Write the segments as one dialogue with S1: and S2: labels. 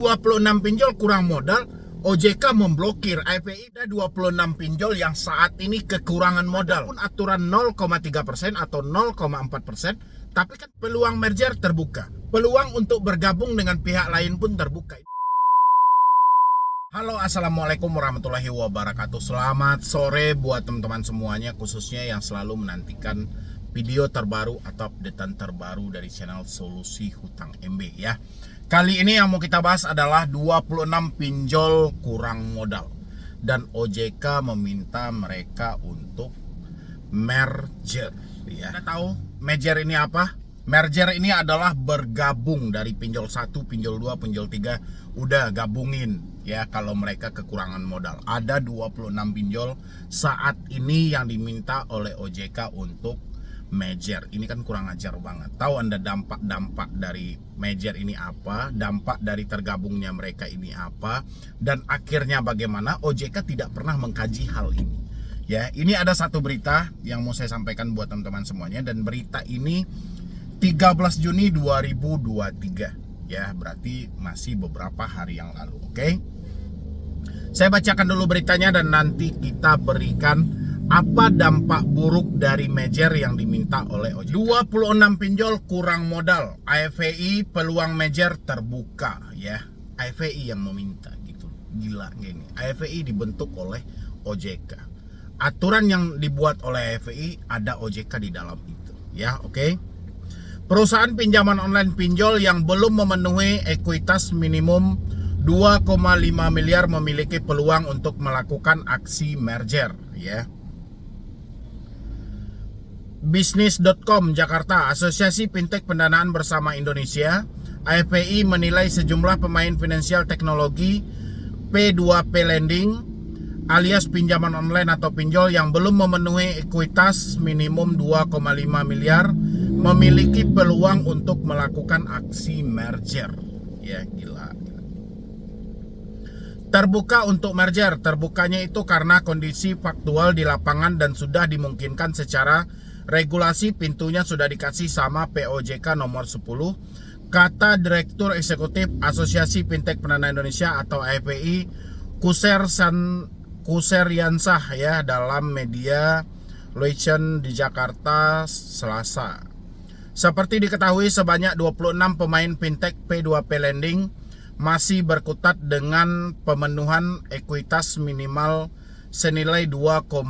S1: 26 pinjol kurang modal, OJK memblokir. IPI ada 26 pinjol yang saat ini kekurangan modal. Walaupun aturan 0,3% atau 0,4%, tapi kan peluang merger terbuka. Peluang untuk bergabung dengan pihak lain pun terbuka. Halo, assalamualaikum warahmatullahi wabarakatuh. Selamat sore buat teman-teman semuanya, khususnya yang selalu menantikan video terbaru atau updatean terbaru dari channel Solusi Hutang MB ya. Kali ini yang mau kita bahas adalah 26 pinjol kurang modal dan OJK meminta mereka untuk merger ya. Kita tahu merger ini apa? Merger ini adalah bergabung dari pinjol 1, pinjol 2, pinjol 3, udah gabungin ya kalau mereka kekurangan modal. Ada 26 pinjol saat ini yang diminta oleh OJK untuk merger. Ini kan kurang ajar banget. Tahu Anda dampak dari merger ini apa? Dampak dari tergabungnya mereka ini apa? Dan akhirnya bagaimana? OJK tidak pernah mengkaji hal ini. Ya, ini ada satu berita yang mau saya sampaikan buat teman-teman semuanya, dan berita ini 13 Juni 2023. Ya, berarti masih beberapa hari yang lalu. Oke. Saya bacakan dulu beritanya dan nanti kita berikan apa dampak buruk dari merger yang diminta oleh OJK. 26 pinjol kurang modal, IPI peluang merger terbuka ya. IPI yang meminta gitu. Gila gini. IPI dibentuk oleh OJK. Aturan yang dibuat oleh IPI ada OJK di dalam itu ya, oke. Perusahaan pinjaman online pinjol yang belum memenuhi ekuitas minimum 2,5 miliar memiliki peluang untuk melakukan aksi merger ya. Bisnis.com Jakarta, Asosiasi Fintech Pendanaan Bersama Indonesia, IPI menilai sejumlah pemain finansial teknologi P2P lending alias pinjaman online atau pinjol yang belum memenuhi ekuitas minimum 2,5 miliar memiliki peluang untuk melakukan aksi merger. Ya gila. Terbuka untuk merger. Terbukanya itu karena kondisi faktual di lapangan dan sudah dimungkinkan secara regulasi, pintunya sudah dikasih sama POJK nomor 10, kata Direktur Eksekutif Asosiasi Fintech Pendanaan Indonesia atau IPI Kuseriansah ya dalam media Relation di Jakarta Selasa. Seperti diketahui, sebanyak 26 pemain fintech P2P lending masih berkutat dengan pemenuhan ekuitas minimal senilai 2,5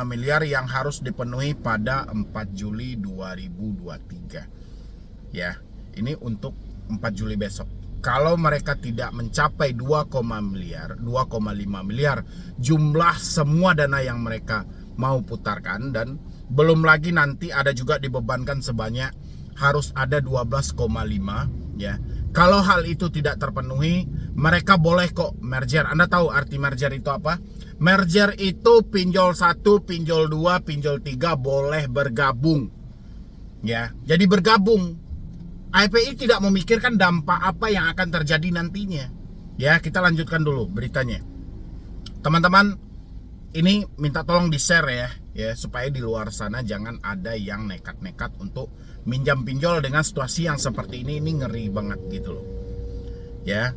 S1: miliar yang harus dipenuhi pada 4 Juli 2023. Ya, ini untuk 4 Juli besok. Kalau mereka tidak mencapai 2,5 miliar jumlah semua dana yang mereka mau putarkan, dan belum lagi nanti ada juga dibebankan sebanyak harus ada 12,5 ya. Kalau hal itu tidak terpenuhi, mereka boleh kok merger. Anda tahu arti merger itu apa? Merger itu pinjol 1, pinjol 2, pinjol 3 boleh bergabung. Ya, jadi bergabung. IPI tidak memikirkan dampak apa yang akan terjadi nantinya. Ya, kita lanjutkan dulu beritanya. Teman-teman, ini minta tolong di-share ya, supaya di luar sana jangan ada yang nekat-nekat untuk minjam pinjol dengan situasi yang seperti ini ngeri banget gitu loh. Ya.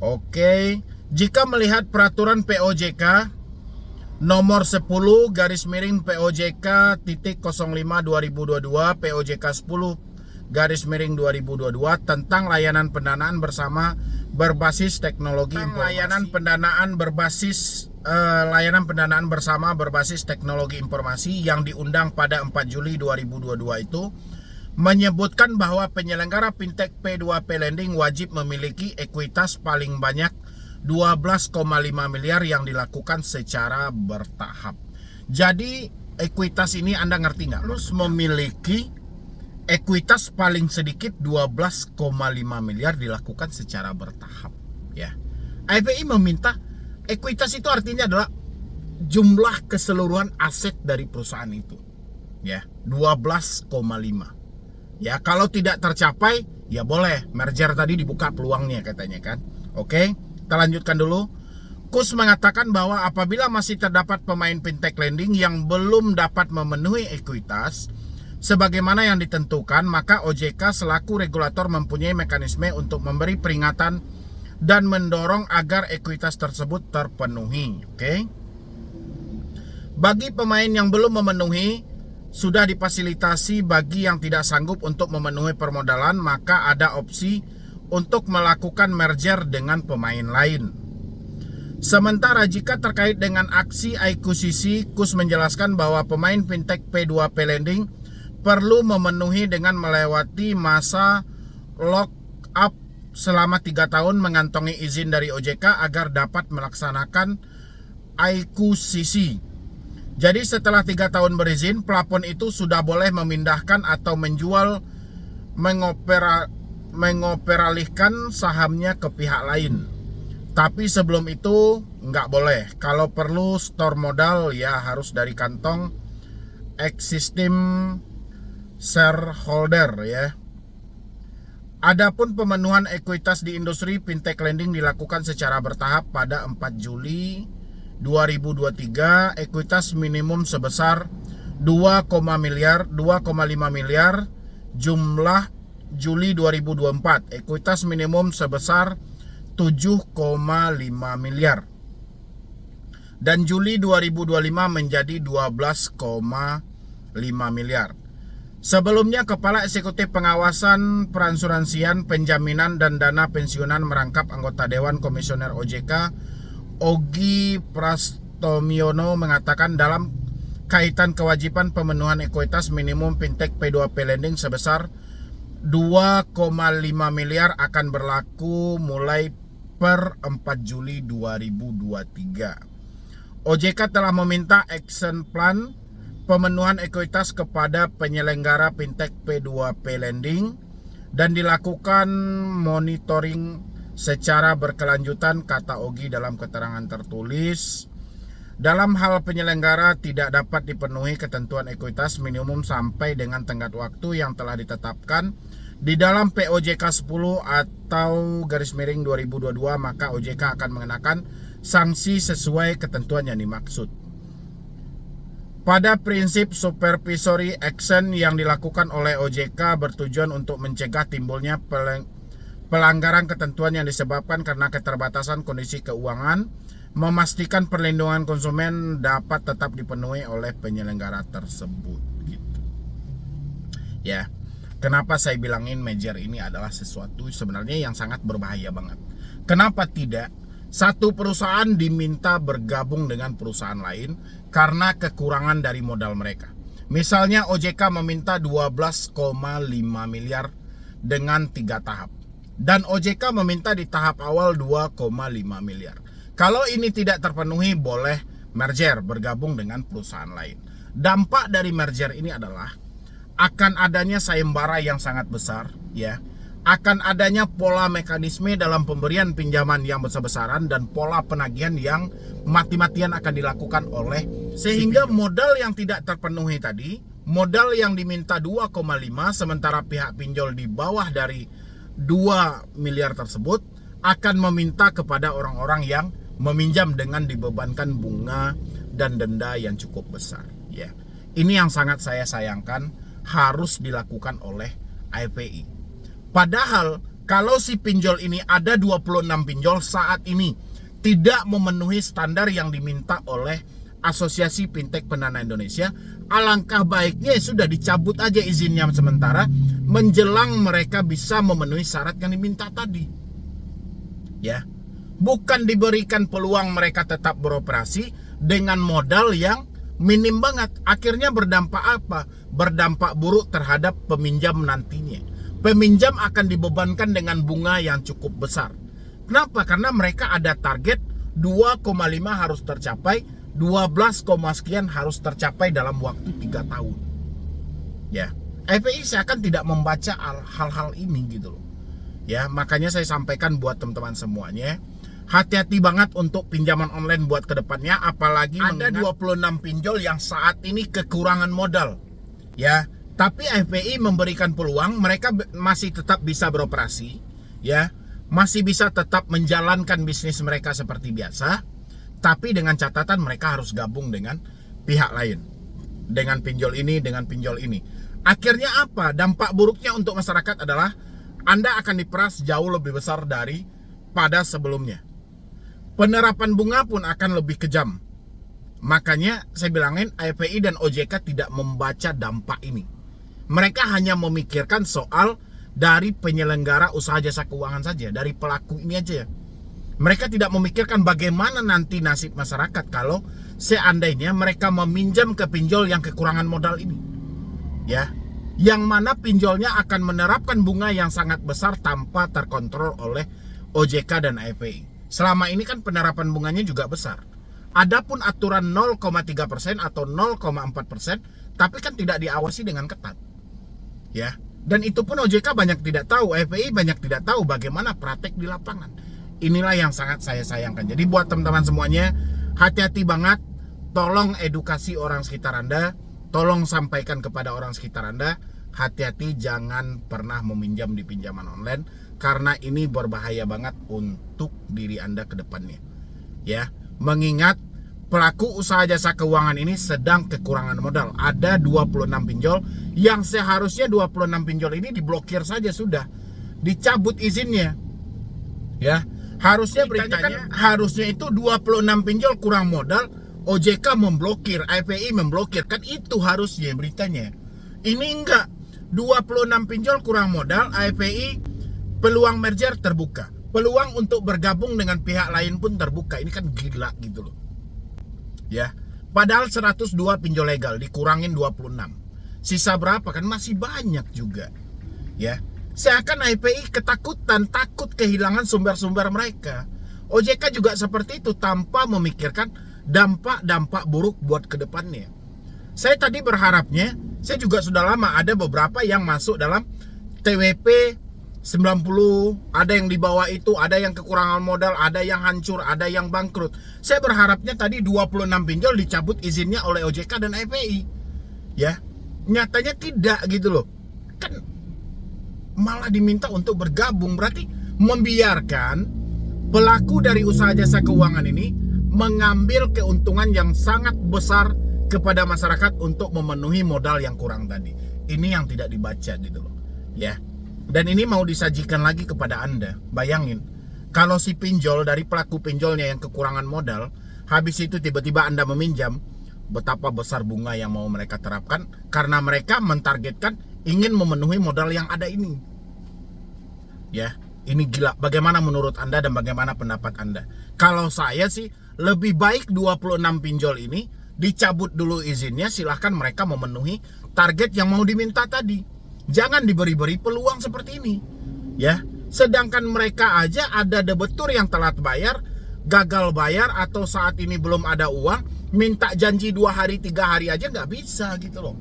S1: Oke, jika melihat peraturan POJK nomor 10 garis-miring POJK titik 05 2022 POJK 10 garis-miring 2022 tentang layanan pendanaan bersama berbasis teknologi informasi. Layanan pendanaan bersama berbasis teknologi informasi yang diundang pada 4 Juli 2022 itu menyebutkan bahwa penyelenggara fintech P2P lending wajib memiliki ekuitas paling banyak 12,5 miliar yang dilakukan secara bertahap. Jadi ekuitas ini Anda ngerti nggak? Harus memiliki ekuitas paling sedikit 12,5 miliar dilakukan secara bertahap ya. IPI meminta ekuitas itu artinya adalah jumlah keseluruhan aset dari perusahaan itu ya, 12,5 ya. Kalau tidak tercapai ya boleh merger, tadi dibuka peluangnya katanya kan. Oke, kita lanjutkan dulu. Kus mengatakan bahwa apabila masih terdapat pemain fintech lending yang belum dapat memenuhi ekuitas sebagaimana yang ditentukan, maka OJK selaku regulator mempunyai mekanisme untuk memberi peringatan dan mendorong agar ekuitas tersebut terpenuhi. Oke. Bagi pemain yang belum memenuhi, sudah difasilitasi bagi yang tidak sanggup untuk memenuhi permodalan, maka ada opsi untuk melakukan merger dengan pemain lain. Sementara jika terkait dengan aksi akuisisi, Kus menjelaskan bahwa pemain fintech P2P Lending perlu memenuhi dengan melewati masa lock up selama 3 tahun, mengantongi izin dari OJK agar dapat melaksanakan akuisisi. Jadi setelah 3 tahun berizin, pelapor itu sudah boleh memindahkan atau menjual, mengoperalihkan sahamnya ke pihak lain. Tapi sebelum itu nggak boleh. Kalau perlu store modal ya harus dari kantong existing shareholder ya. Adapun pemenuhan ekuitas di industri fintech lending dilakukan secara bertahap pada 4 Juli 2023. Ekuitas minimum sebesar 2,5 miliar jumlah Juli 2024. Ekuitas minimum sebesar 7,5 miliar. Dan Juli 2025 menjadi 12,5 miliar. Sebelumnya, Kepala Eksekutif Pengawasan Peransuransian, Penjaminan dan Dana Pensiunan merangkap anggota Dewan Komisioner OJK, Ogi Prastomiono, mengatakan dalam kaitan kewajiban pemenuhan ekuitas minimum fintech P2P Lending sebesar 2,5 miliar akan berlaku mulai per 4 Juli 2023. OJK telah meminta action plan pemenuhan ekuitas kepada penyelenggara fintech P2P Lending dan dilakukan monitoring secara berkelanjutan, kata Ogi dalam keterangan tertulis. Dalam hal penyelenggara tidak dapat dipenuhi ketentuan ekuitas minimum sampai dengan tenggat waktu yang telah ditetapkan di dalam POJK 10 atau / 2022, maka OJK akan mengenakan sanksi sesuai ketentuan yang dimaksud. Pada prinsip supervisory action yang dilakukan oleh OJK bertujuan untuk mencegah timbulnya pelanggaran ketentuan yang disebabkan karena keterbatasan kondisi keuangan, memastikan perlindungan konsumen dapat tetap dipenuhi oleh penyelenggara tersebut. Gitu. Ya. Kenapa saya bilangin merger ini adalah sesuatu sebenarnya yang sangat berbahaya banget. Kenapa tidak satu perusahaan diminta bergabung dengan perusahaan lain karena kekurangan dari modal mereka? Misalnya OJK meminta 12,5 miliar dengan 3 tahap. Dan OJK meminta di tahap awal 2,5 miliar. Kalau ini tidak terpenuhi, boleh merger, bergabung dengan perusahaan lain. Dampak dari merger ini adalah akan adanya sayembara yang sangat besar, ya. Akan adanya pola mekanisme dalam pemberian pinjaman yang besar-besaran dan pola penagihan yang mati-matian akan dilakukan oleh, sehingga modal yang tidak terpenuhi tadi, modal yang diminta 2,5 sementara pihak pinjol di bawah dari 2 miliar tersebut akan meminta kepada orang-orang yang meminjam dengan dibebankan bunga dan denda yang cukup besar, ya. Ini yang sangat saya sayangkan harus dilakukan oleh AFPI. Padahal kalau si pinjol ini ada 26 pinjol saat ini tidak memenuhi standar yang diminta oleh Asosiasi Fintech Pendana Indonesia, alangkah baiknya sudah dicabut aja izinnya sementara menjelang mereka bisa memenuhi syarat yang diminta tadi. Ya. Bukan diberikan peluang mereka tetap beroperasi dengan modal yang minim banget. Akhirnya berdampak apa? Berdampak buruk terhadap peminjam nantinya. Peminjam akan dibebankan dengan bunga yang cukup besar. Kenapa? Karena mereka ada target 2,5 harus tercapai, 12, sekian harus tercapai dalam waktu 3 tahun. Ya, FPI seakan tidak membaca hal-hal ini gitu loh. Ya, makanya saya sampaikan buat teman-teman semuanya, hati-hati banget untuk pinjaman online buat kedepannya, apalagi ada 26 pinjol yang saat ini kekurangan modal. Ya, tapi FPI memberikan peluang mereka masih tetap bisa beroperasi, ya, masih bisa tetap menjalankan bisnis mereka seperti biasa, tapi dengan catatan mereka harus gabung dengan pihak lain, dengan pinjol ini, dengan pinjol ini. Akhirnya apa? Dampak buruknya untuk masyarakat adalah Anda akan diperas jauh lebih besar daripada sebelumnya. Penerapan bunga pun akan lebih kejam. Makanya saya bilangin IPI dan OJK tidak membaca dampak ini. Mereka hanya memikirkan soal dari penyelenggara usaha jasa keuangan saja, dari pelaku ini aja ya. Mereka tidak memikirkan bagaimana nanti nasib masyarakat kalau seandainya mereka meminjam ke pinjol yang kekurangan modal ini. Ya, yang mana pinjolnya akan menerapkan bunga yang sangat besar tanpa terkontrol oleh OJK dan IPI. Selama ini kan penerapan bunganya juga besar. Adapun aturan 0,3% atau 0,4%, tapi kan tidak diawasi dengan ketat. Ya, dan itu pun OJK banyak tidak tahu, IPI banyak tidak tahu bagaimana praktek di lapangan. Inilah yang sangat saya sayangkan. Jadi buat teman-teman semuanya, hati-hati banget. Tolong edukasi orang sekitar Anda. Tolong sampaikan kepada orang sekitar Anda, hati-hati jangan pernah meminjam di pinjaman online, karena ini berbahaya banget untuk diri Anda ke depannya. Ya, mengingat pelaku usaha jasa keuangan ini sedang kekurangan modal. Ada 26 pinjol yang seharusnya 26 pinjol ini diblokir saja sudah. Dicabut izinnya. Ya, harusnya beritanya harusnya itu 26 pinjol kurang modal, OJK memblokir, IPI memblokir, kan itu harusnya beritanya. Ini enggak, 26 pinjol kurang modal, IPI peluang merger terbuka, peluang untuk bergabung dengan pihak lain pun terbuka. Ini kan gila gitu loh. Ya, padahal 102 pinjol legal dikurangin 26. Sisa berapa kan masih banyak juga. Ya. Seakan IPI ketakutan, takut kehilangan sumber-sumber mereka. OJK juga seperti itu tanpa memikirkan dampak-dampak buruk buat kedepannya. Saya tadi berharapnya, saya juga sudah lama ada beberapa yang masuk dalam TWP 90, ada yang di bawah itu, ada yang kekurangan modal, ada yang hancur, ada yang bangkrut. Saya berharapnya tadi 26 pinjol dicabut izinnya oleh OJK dan IPI. Ya, nyatanya tidak gitu loh. Kan malah diminta untuk bergabung, berarti membiarkan pelaku dari usaha jasa keuangan ini mengambil keuntungan yang sangat besar kepada masyarakat untuk memenuhi modal yang kurang tadi. Ini yang tidak dibaca gitu loh. Ya. Dan ini mau disajikan lagi kepada Anda. Bayangin, kalau si pinjol dari pelaku pinjolnya yang kekurangan modal, habis itu tiba-tiba Anda meminjam, betapa besar bunga yang mau mereka terapkan karena mereka mentargetkan ingin memenuhi modal yang ada ini. Ya, ini gila. Bagaimana menurut Anda dan bagaimana pendapat Anda? Kalau saya sih lebih baik 26 pinjol ini dicabut dulu izinnya, silahkan mereka memenuhi target yang mau diminta tadi. Jangan diberi-beri peluang seperti ini. Ya, sedangkan mereka aja ada debitur yang telat bayar, gagal bayar, atau saat ini belum ada uang, minta janji 2 hari 3 hari aja nggak bisa gitu loh.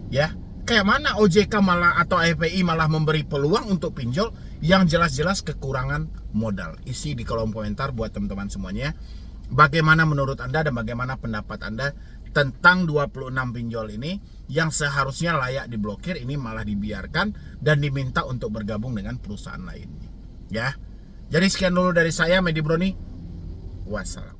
S1: Ya, kayak mana OJK malah atau IPI malah memberi peluang untuk pinjol yang jelas-jelas kekurangan modal. Isi di kolom komentar buat teman-teman semuanya. Bagaimana menurut Anda dan bagaimana pendapat Anda tentang 26 pinjol ini yang seharusnya layak diblokir, ini malah dibiarkan dan diminta untuk bergabung dengan perusahaan lainnya. Ya. Jadi sekian dulu dari saya, Medi Broni. Wassalam.